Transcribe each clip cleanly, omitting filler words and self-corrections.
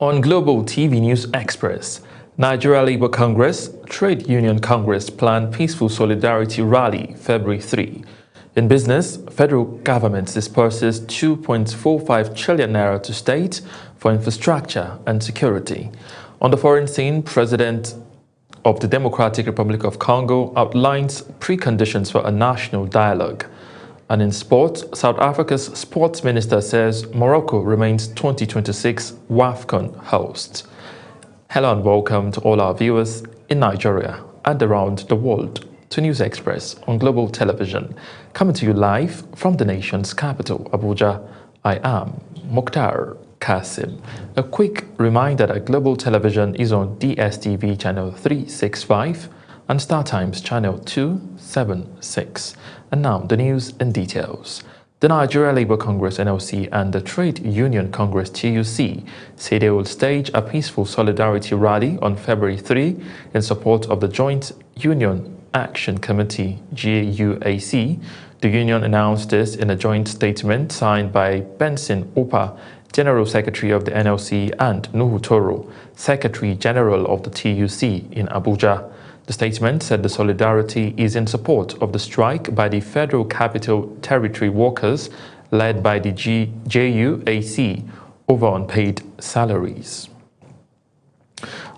On Global TV News Express, Nigeria Labour Congress, Trade Union Congress plan peaceful solidarity rally February 3. In business, federal government disperses 2.45 trillion naira to state for infrastructure and security. On the foreign scene, President of the Democratic Republic of Congo outlines preconditions for a national dialogue. And in sports, South Africa's sports minister says Morocco remains 2026 WAFCON host. Hello and welcome to all our viewers in Nigeria and around the world to News Express on Global Television. Coming to you live from the nation's capital, Abuja, I am Mukhtar Kasim. A quick reminder that Global Television is on DSTV channel 365 and StarTimes channel 276. And now the news in details. The Nigeria Labour Congress NLC and the Trade Union Congress TUC say they will stage a peaceful solidarity rally on February 3 in support of the Joint Union Action Committee JUAC. The union announced this in a joint statement signed by Benson Opa, General Secretary of the NLC, and Nuhu Toro, Secretary General of the TUC in Abuja. The statement said the solidarity is in support of the strike by the Federal Capital Territory workers led by the JUAC over unpaid salaries.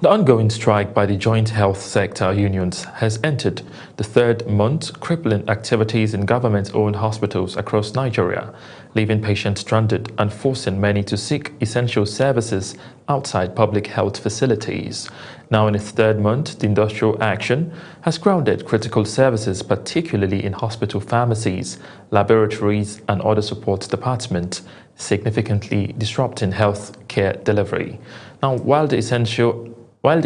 The ongoing strike by the joint health sector unions has entered the third month, crippling activities in government-owned hospitals across Nigeria, leaving patients stranded and forcing many to seek essential services outside public health facilities. Now in its third month, the industrial action has grounded critical services, particularly in hospital pharmacies, laboratories and other support departments, significantly disrupting health care delivery. Now, while the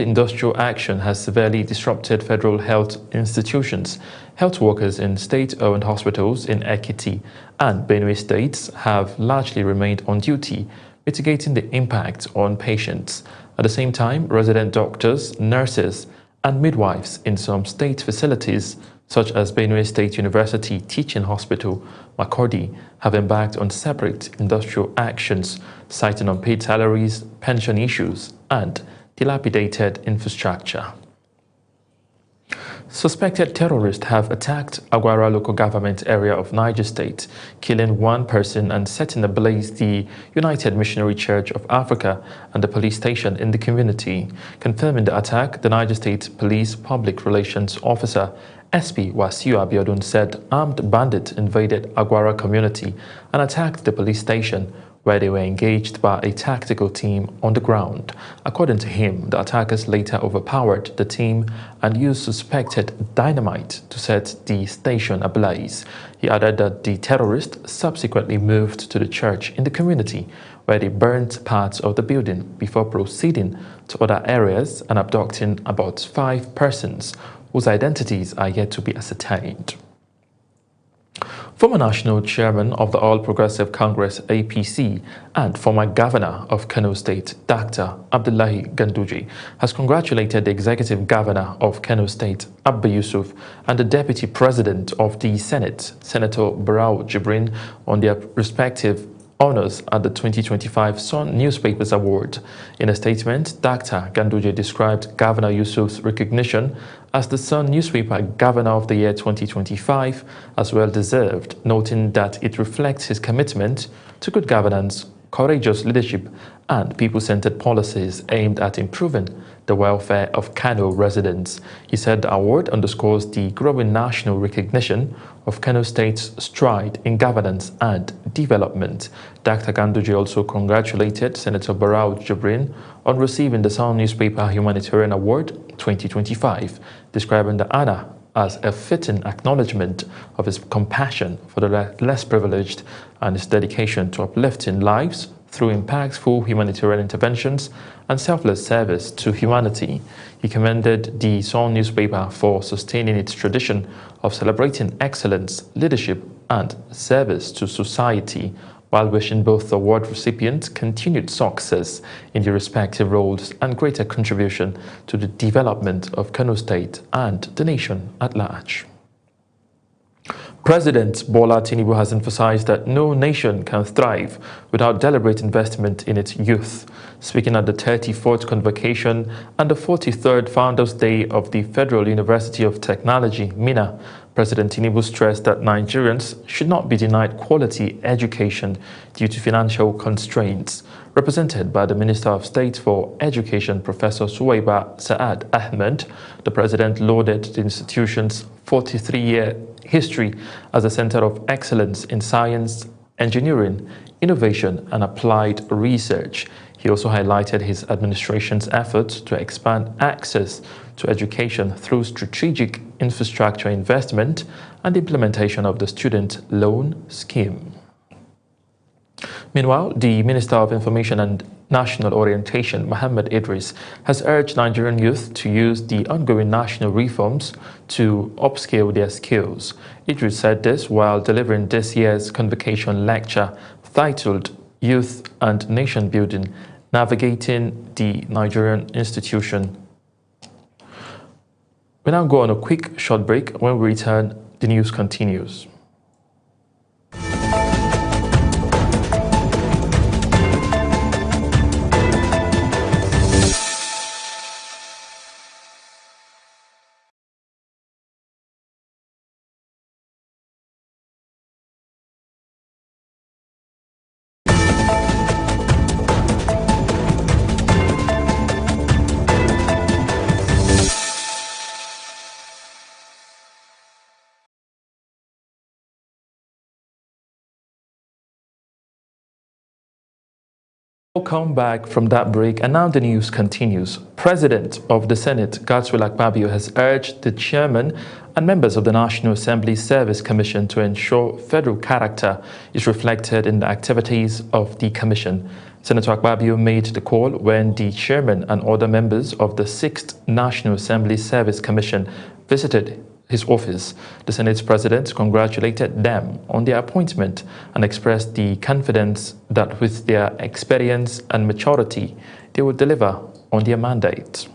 industrial action has severely disrupted federal health institutions, health workers in state-owned hospitals in Ekiti and Benue states have largely remained on duty, mitigating the impact on patients. At the same time, resident doctors, nurses, and midwives in some state facilities, such as Benue State University Teaching Hospital, Makurdi, have embarked on separate industrial actions, citing unpaid salaries, pension issues, and dilapidated infrastructure. Suspected terrorists have attacked Agwara local government area of Niger State, killing one person and setting ablaze the United Missionary Church of Africa and the police station in the community. Confirming the attack, the Niger State Police Public Relations Officer SP Wasiu Abiodun said armed bandits invaded Agwara community and attacked the police station, where they were engaged by a tactical team on the ground. According to him, the attackers later overpowered the team and used suspected dynamite to set the station ablaze. He added that the terrorists subsequently moved to the church in the community, where they burnt parts of the building before proceeding to other areas and abducting about 5 persons whose identities are yet to be ascertained. Former National Chairman of the All Progressive Congress APC and former Governor of Kano State, Dr. Abdullahi Ganduje, has congratulated the Executive Governor of Kano State, Abba Yusuf, and the Deputy President of the Senate, Senator Barau Jibrin, on their respective honors at the 2025 Sun Newspapers Award. In a statement, Dr. Ganduje described Governor Yusuf's recognition as the Sun Newspaper Governor of the Year 2025 as well deserved, noting that it reflects his commitment to good governance, courageous leadership, and people-centered policies aimed at improving the welfare of Kano residents. He said the award underscores the growing national recognition of Kano State's stride in governance and development. Dr. Ganduje also congratulated Senator Barau Jibrin on receiving the Sun Newspaper Humanitarian Award 2025, describing the honor as a fitting acknowledgement of his compassion for the less privileged and his dedication to uplifting lives through impactful humanitarian interventions and selfless service to humanity. He commended the Sun newspaper for sustaining its tradition of celebrating excellence, leadership, and service to society, while wishing both award recipients continued success in their respective roles and greater contribution to the development of Kano State and the nation at large. President Bola Tinubu has emphasized that no nation can thrive without deliberate investment in its youth. Speaking at the 34th convocation and the 43rd Founders' Day of the Federal University of Technology, Minna, President Tinubu stressed that Nigerians should not be denied quality education due to financial constraints. Represented by the Minister of State for Education, Professor Suwaiba Saad Ahmed, the President lauded the institution's 43-year history as a center of excellence in science, engineering, innovation, and applied research. He also highlighted his administration's efforts to expand access to education through strategic infrastructure investment and implementation of the Student Loan Scheme. Meanwhile, the Minister of Information and National Orientation, Mohammed Idris, has urged Nigerian youth to use the ongoing national reforms to upskill their skills. Idris said this while delivering this year's convocation lecture titled Youth and Nation Building, Navigating the Nigerian Institution. We now go on a quick short break. When we return, the news continues. Welcome back from that break, and now the news continues. President of the Senate, Godswill Akpabio, has urged the chairman and members of the National Assembly Service Commission to ensure federal character is reflected in the activities of the commission. Senator Akpabio made the call when the chairman and other members of the 6th National Assembly Service Commission visited his office. The Senate's president congratulated them on their appointment and expressed the confidence that with their experience and maturity, they will deliver on their mandate.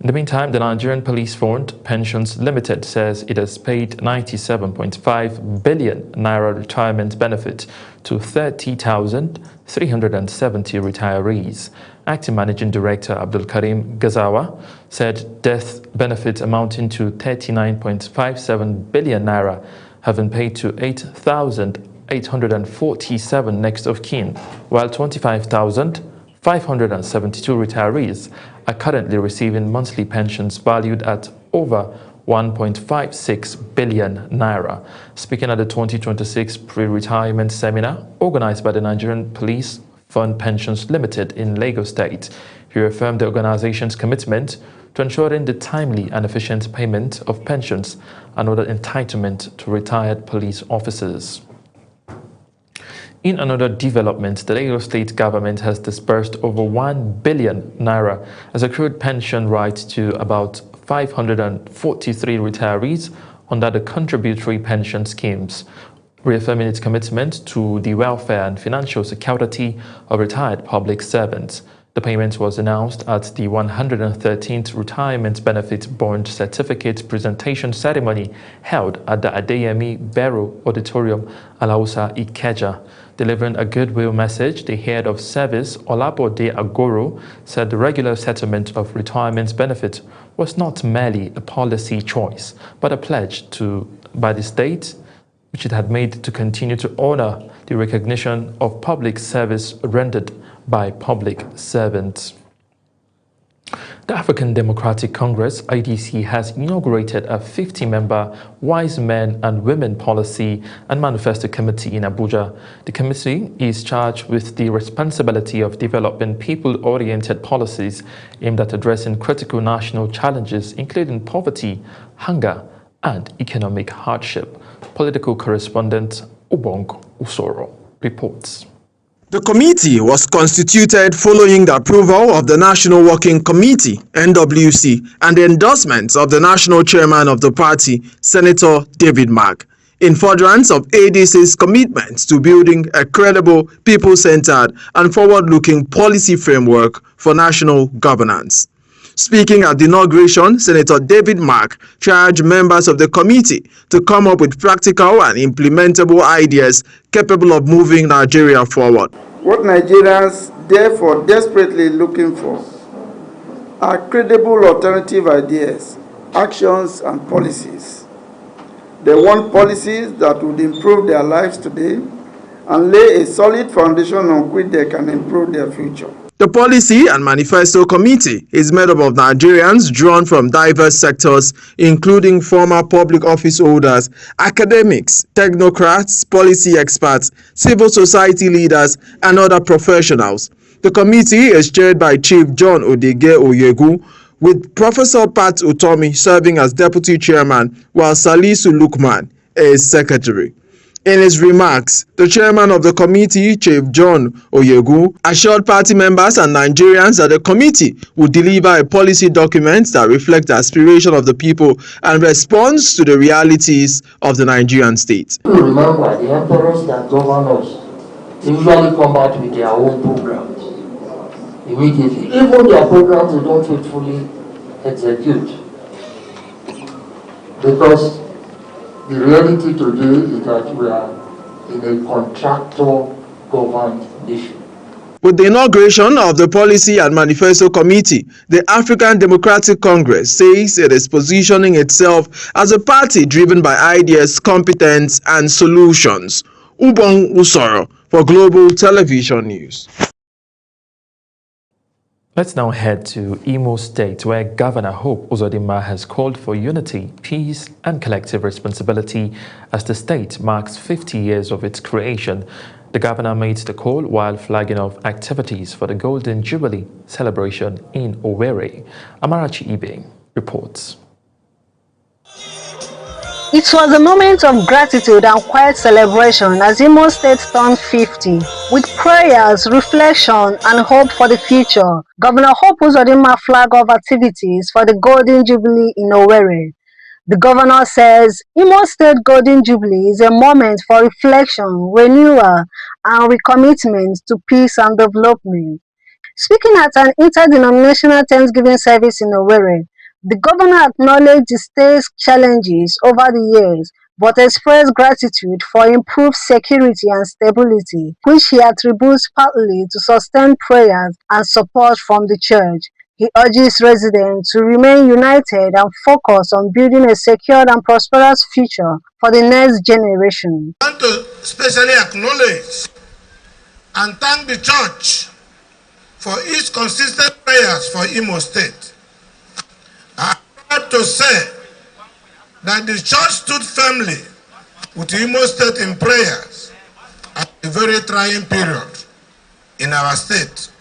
In the meantime, the Nigerian Police Fund Pensions Limited says it has paid 97.5 billion naira retirement benefit to 30,370 retirees. Acting Managing Director Abdul Karim Gazawa said death benefits amounting to 39.57 billion naira have been paid to 8,847 next of kin, while 25,572 retirees are currently receiving monthly pensions valued at over 1.56 billion naira. Speaking at the 2026 pre-retirement seminar organized by the Nigerian Police Fund Pensions Limited in Lagos State, he reaffirmed the organization's commitment to ensuring the timely and efficient payment of pensions and other entitlement to retired police officers. In another development, the Lagos State government has disbursed over 1 billion naira as accrued pension rights to about 543 retirees under the contributory pension schemes, reaffirming its commitment to the welfare and financial security of retired public servants. The payment was announced at the 113th Retirement Benefit Bond Certificate presentation ceremony held at the Adeyemi Bero Auditorium, Alausa, Ikeja. Delivering a goodwill message, the head of service, Olabode Agoro, said the regular settlement of retirement benefit was not merely a policy choice, but a pledge by the state, which it had made to continue to honor the recognition of public service rendered by public servants. The African Democratic Congress, ADC, has inaugurated a 50-member Wise Men and Women Policy and Manifesto Committee in Abuja. The committee is charged with the responsibility of developing people-oriented policies aimed at addressing critical national challenges, including poverty, hunger, and economic hardship. Political correspondent Ubong Usoro reports. The committee was constituted following the approval of the National Working Committee, NWC, and the endorsements of the national chairman of the party, Senator David Mark, in furtherance of ADC's commitment to building a credible, people-centered, and forward-looking policy framework for national governance. Speaking at the inauguration, Senator David Mark charged members of the committee to come up with practical and implementable ideas capable of moving Nigeria forward. What Nigerians therefore desperately looking for are credible alternative ideas, actions and policies. They want policies that would improve their lives today and lay a solid foundation on which they can improve their future. The Policy and Manifesto Committee is made up of Nigerians drawn from diverse sectors, including former public office holders, academics, technocrats, policy experts, civil society leaders, and other professionals. The committee is chaired by Chief John Odege Oyegu, with Professor Pat Utomi serving as deputy chairman, while Salisu Lukman is secretary. In his remarks, the chairman of the committee, Chief John Oyegu, assured party members and Nigerians that the committee would deliver a policy document that reflects the aspiration of the people and responds to the realities of the Nigerian state. You remember the emperors that govern us usually come out with their own programs immediately. Even their programs they don't faithfully execute, because the reality today is that we are in a contractor-governed nation. With the inauguration of the Policy and Manifesto Committee, the African Democratic Congress says it is positioning itself as a party driven by ideas, competence, and solutions. Ubong Usoro for Global Television News. Let's now head to Imo State, where Governor Hope Uzodinma has called for unity, peace, and collective responsibility as the state marks 50 years of its creation. The governor made the call while flagging off activities for the Golden Jubilee celebration in Owerri. Amarachi Ibe reports. It was a moment of gratitude and quiet celebration as Imo State turned 50. With prayers, reflection, and hope for the future, Governor Hope Uzodinma flagged off activities for the Golden Jubilee in Owerri. The governor says Imo State Golden Jubilee is a moment for reflection, renewal, and recommitment to peace and development. Speaking at an interdenominational Thanksgiving service in Owerri, the governor acknowledged the state's challenges over the years, but expressed gratitude for improved security and stability, which he attributes partly to sustained prayers and support from the church. He urges residents to remain united and focus on building a secure and prosperous future for the next generation. I want to especially acknowledge and thank the church for its consistent prayers for Imo State. I want to say that the church stood firmly with Imo State in prayers at a very trying period in our state.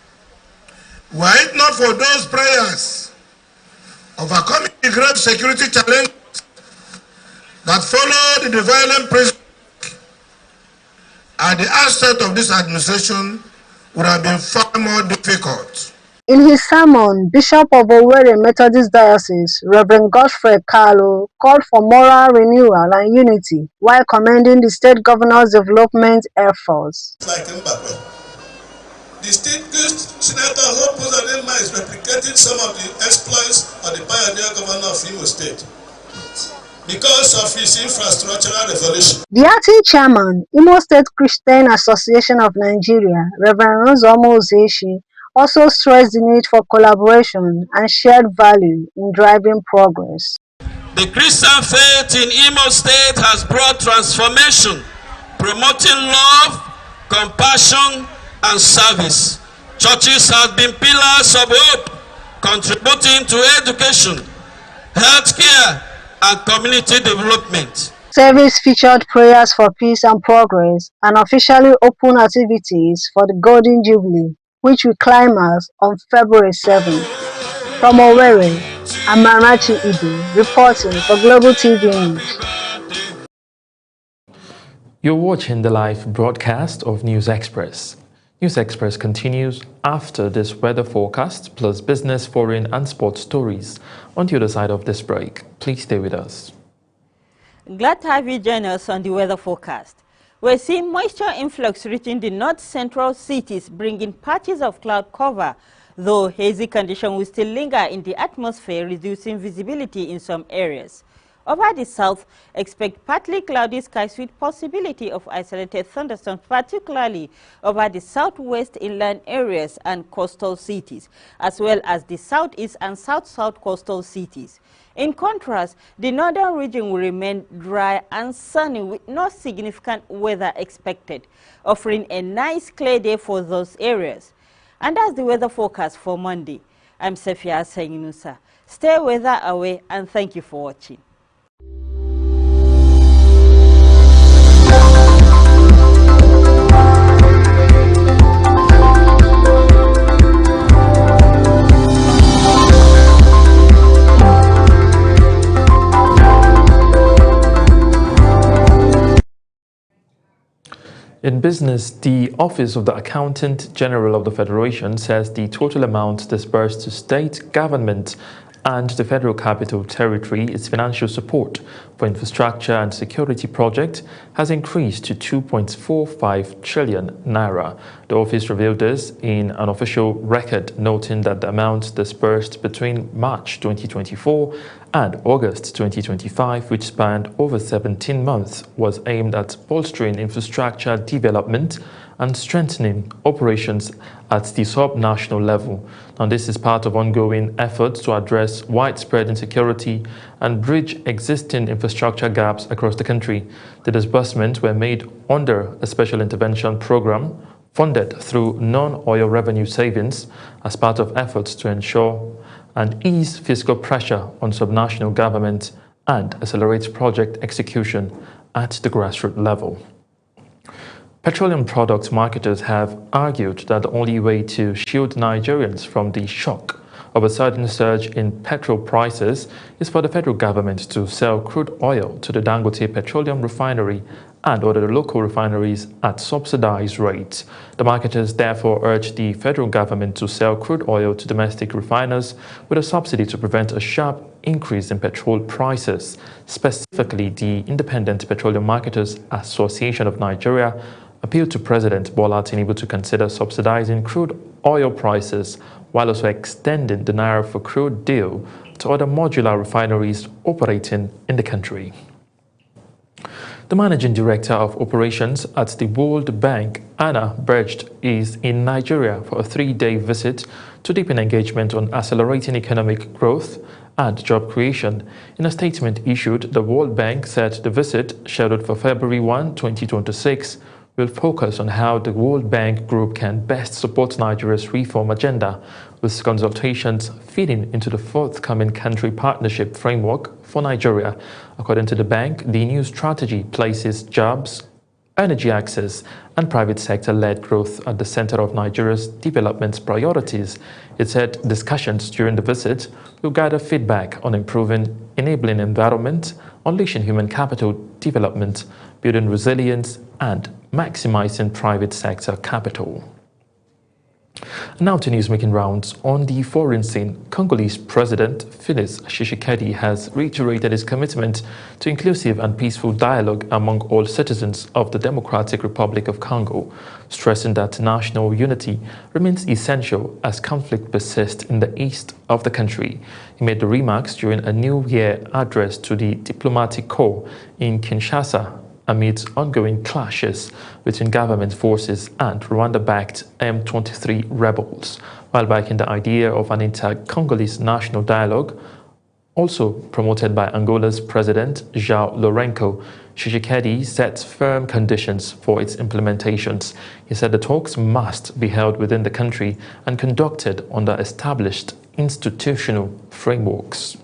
Were it not for those prayers, overcoming the grave security challenges that followed the violent prison at the outset of this administration, would have been far more difficult. In his sermon, Bishop of Owerri Methodist Diocese, Reverend Godfrey Carlo, called for moral renewal and unity while commending the state governor's development efforts. Like Mbappe, distinguished Senator Hope Uzodinma is replicating some of the exploits of the pioneer governor of Imo State because of his infrastructural revolution. The acting chairman, Imo State Christian Association of Nigeria, Reverend Uzomo Uzeshi, also stressed the need for collaboration and shared value in driving progress. The Christian faith in Imo State has brought transformation, promoting love, compassion, and service. Churches have been pillars of hope, contributing to education, healthcare, and community development. Service featured prayers for peace and progress and officially opened activities for the Golden Jubilee, which will climax on February 7th. From Owerri, Amarachi Ibe reporting for Global TV News. You're watching the live broadcast of News Express. News Express continues after this weather forecast, plus business, foreign and sports stories. On the other side of this break, please stay with us. Glad to have you join us on the weather forecast. We're seeing moisture influx reaching the north-central cities, bringing patches of cloud cover though hazy conditions will still linger in the atmosphere, reducing visibility in some areas. Over the south, expect partly cloudy skies with possibility of isolated thunderstorms, particularly over the southwest inland areas and coastal cities, as well as the southeast and south-south coastal cities. In contrast, the northern region will remain dry and sunny with no significant weather expected, offering a nice clear day for those areas. And that's the weather forecast for Monday. I'm Sefia Senginusa. Stay weather away and thank you for watching. In business, the Office of the Accountant General of the Federation says the total amount disbursed to state government and the Federal Capital Territory, its financial support for infrastructure and security projects, has increased to 2.45 trillion naira. The office revealed this in an official record, noting that the amount disbursed between March 2024 and August 2025, which spanned over 17 months, was aimed at bolstering infrastructure development and strengthening operations at the sub-national level. Now, this is part of ongoing efforts to address widespread insecurity and bridge existing infrastructure gaps across the country. The disbursements were made under a special intervention program funded through non-oil revenue savings as part of efforts to ensure and ease fiscal pressure on subnational government and accelerate project execution at the grassroots level. Petroleum products marketers have argued that the only way to shield Nigerians from the shock of a sudden surge in petrol prices is for the federal government to sell crude oil to the Dangote Petroleum Refinery and order the local refineries at subsidized rates. The marketers therefore urge the federal government to sell crude oil to domestic refiners with a subsidy to prevent a sharp increase in petrol prices. Specifically, the Independent Petroleum Marketers Association of Nigeria appealed to President Bola Tinubu to consider subsidizing crude oil prices while also extending the Naira for crude deal to other modular refineries operating in the country. The Managing Director of Operations at the World Bank, Anna Bergst, is in Nigeria for a 3-day visit to deepen engagement on accelerating economic growth and job creation. In a statement issued, the World Bank said the visit, scheduled for February 1, 2026, will focus on how the World Bank Group can best support Nigeria's reform agenda, with consultations feeding into the forthcoming country partnership framework for Nigeria. According to the bank, the new strategy places jobs, energy access, and private sector-led growth at the center of Nigeria's development priorities. It said discussions during the visit will gather feedback on improving enabling environment, unleashing human capital development, building resilience, and maximizing private sector capital. Now to news making rounds on the foreign scene. Congolese President Félix Tshisekedi has reiterated his commitment to inclusive and peaceful dialogue among all citizens of the Democratic Republic of Congo, stressing that national unity remains essential as conflict persists in the east of the country. He made the remarks during a New Year address to the diplomatic corps in Kinshasa amidst ongoing clashes between government forces and Rwanda-backed M23 rebels, while backing the idea of an inter-Congolese national dialogue, also promoted by Angola's President João Lourenço. Tshisekedi set firm conditions for its implementations. He said the talks must be held within the country and conducted under established institutional frameworks.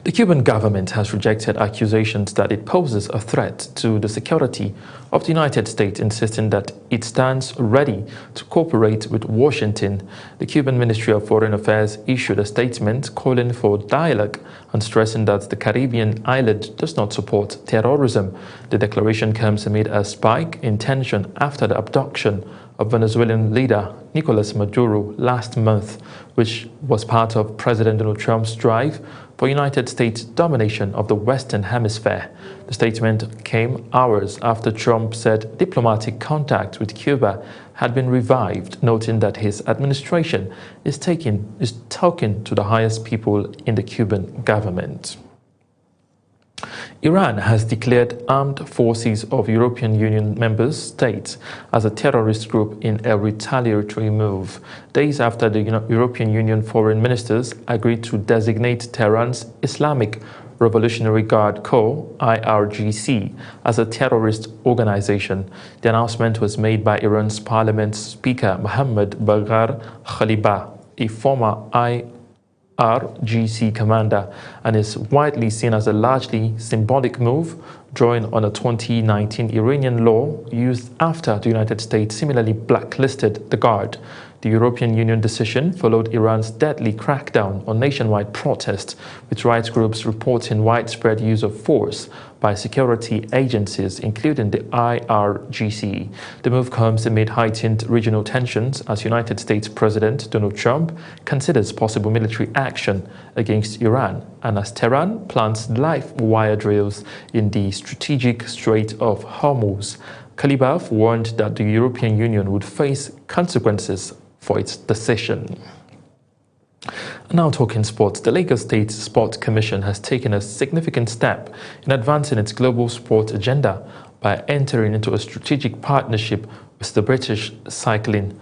The Cuban government has rejected accusations that it poses a threat to the security of the United States, insisting that it stands ready to cooperate with Washington. The Cuban Ministry of Foreign Affairs issued a statement calling for dialogue and stressing that the Caribbean island does not support terrorism. The declaration comes amid a spike in tension after the abduction of Venezuelan leader Nicolas Maduro last month, which was part of President Donald Trump's drive for United States domination of the Western Hemisphere. The statement came hours after Trump said diplomatic contact with Cuba had been revived, noting that his administration is talking to the highest people in the Cuban government. Iran has declared armed forces of European Union member states as a terrorist group in a retaliatory move, days after the European Union foreign ministers agreed to designate Tehran's Islamic Revolutionary Guard Corps, IRGC, as a terrorist organization. The announcement was made by Iran's Parliament Speaker Mohammad Bagher Khalibaf, a former IRGC commander, and is widely seen as a largely symbolic move, drawing on a 2019 Iranian law used after the United States similarly blacklisted the Guard. The European Union decision followed Iran's deadly crackdown on nationwide protests, with rights groups reporting widespread use of force by security agencies, including the IRGC. The move comes amid heightened regional tensions as United States President Donald Trump considers possible military action against Iran, and as Tehran plans live wire drills in the strategic Strait of Hormuz. Khalibaf warned that the European Union would face consequences for its decision. Now talking sports, the Lagos State Sports Commission has taken a significant step in advancing its global sports agenda by entering into a strategic partnership with the British Cycling.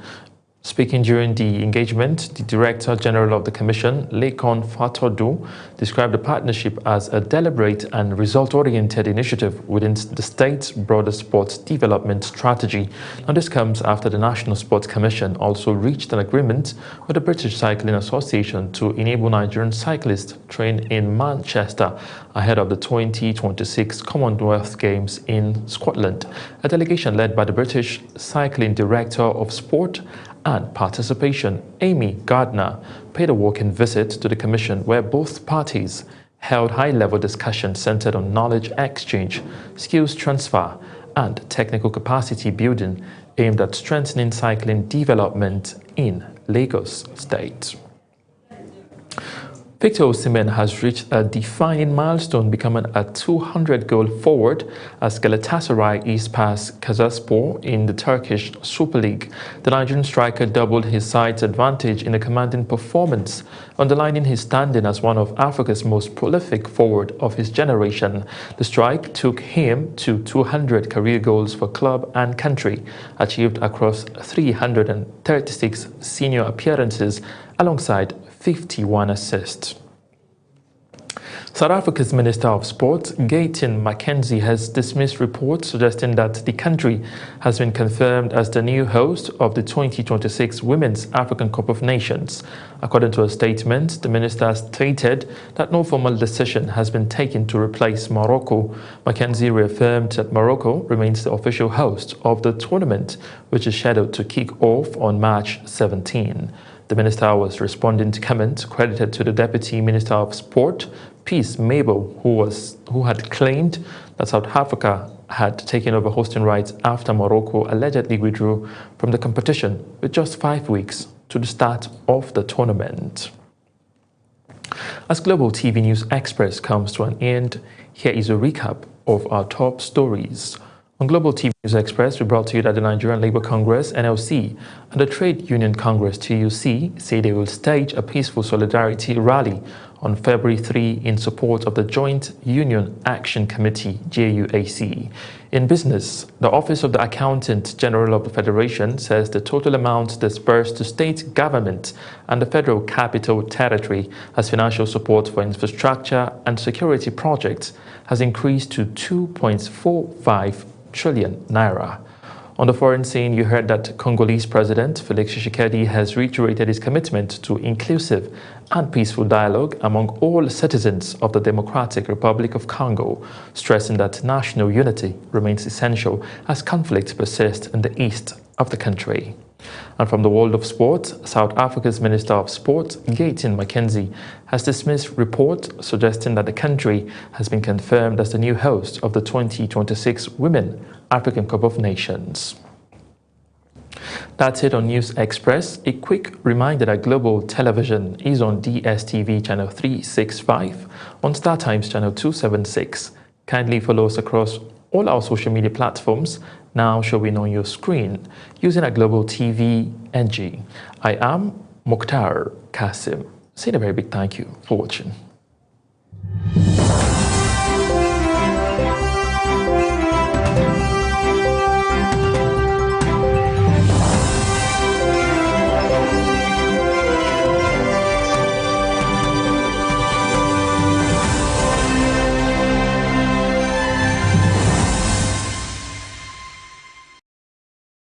Speaking during the engagement, the Director General of the Commission, Lekan Fatodu, described the partnership as a deliberate and result-oriented initiative within the state's broader sports development strategy. Now, this comes after the National Sports Commission also reached an agreement with the British Cycling Association to enable Nigerian cyclists train in Manchester ahead of the 2026 Commonwealth Games in Scotland. A delegation led by the British Cycling Director of Sport and Participation, Amy Gardner, paid a walk-in visit to the Commission where both parties held high-level discussions centered on knowledge exchange, skills transfer, and technical capacity building aimed at strengthening cycling development in Lagos State. Victor Osimhen has reached a defining milestone, becoming a 200-goal forward as Galatasaray eased past Kazaspor in the Turkish Super League. The Nigerian striker doubled his side's advantage in a commanding performance, underlining his standing as one of Africa's most prolific forward of his generation. The strike took him to 200 career goals for club and country, achieved across 336 senior appearances alongside 51 assists. South Africa's Minister of Sport, Gayton McKenzie, has dismissed reports suggesting that the country has been confirmed as the new host of the 2026 Women's African Cup of Nations. According to a statement, the minister stated that no formal decision has been taken to replace Morocco. McKenzie reaffirmed that Morocco remains the official host of the tournament, which is scheduled to kick off on March 17. The minister was responding to comments credited to the Deputy Minister of Sport, Peace Mabel, who had claimed that South Africa had taken over hosting rights after Morocco allegedly withdrew from the competition with just 5 weeks to the start of the tournament. As Global TV News Express comes to an end, here is a recap of our top stories. On Global TV News Express, we brought to you that the Nigerian Labour Congress, NLC, and the Trade Union Congress, TUC, say they will stage a peaceful solidarity rally on February 3 in support of the Joint Union Action Committee, JUAC. In business, the Office of the Accountant General of the Federation says the total amount disbursed to state government and the Federal Capital Territory as financial support for infrastructure and security projects has increased to 2.45 trillion naira. On the foreign scene, you heard that Congolese President Felix Tshisekedi has reiterated his commitment to inclusive and peaceful dialogue among all citizens of the Democratic Republic of Congo, stressing that national unity remains essential as conflicts persist in the east of the country. And from the world of sport, South Africa's Minister of Sport, Gayton McKenzie, has dismissed reports suggesting that the country has been confirmed as the new host of the 2026 Women African Cup of Nations. That's it on News Express. A quick reminder that Global Television is on DSTV channel 365, on StarTimes channel 276. Kindly follow us across all our social media platforms now showing on your screen using a Global TV NG. I am Mukhtar Kasim. Saying a very big thank you for watching.